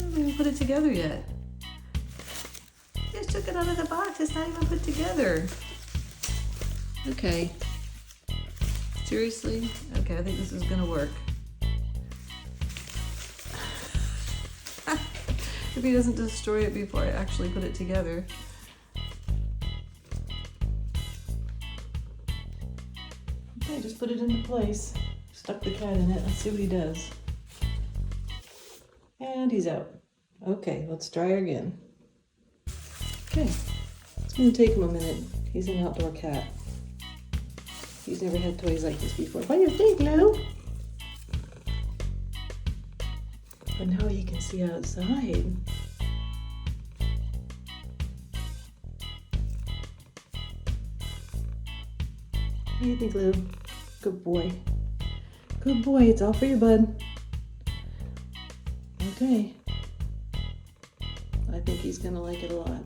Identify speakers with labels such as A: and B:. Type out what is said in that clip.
A: haven't even put it together yet. Just took it out of the box. It's not even put together. Okay. Seriously? Okay, I think this is gonna work. If he doesn't destroy it before I actually put it together. Okay, just put it into place. Stuck the cat in it. Let's see what he does. And he's out. Okay, let's try again. Okay, it's gonna take him a minute. He's an outdoor cat. He's never had toys like this before. What do you think, Lou? But now he can see outside. What do you think, Lou? Good boy. Good boy. It's all for you, bud. Okay. I think he's gonna like it a lot.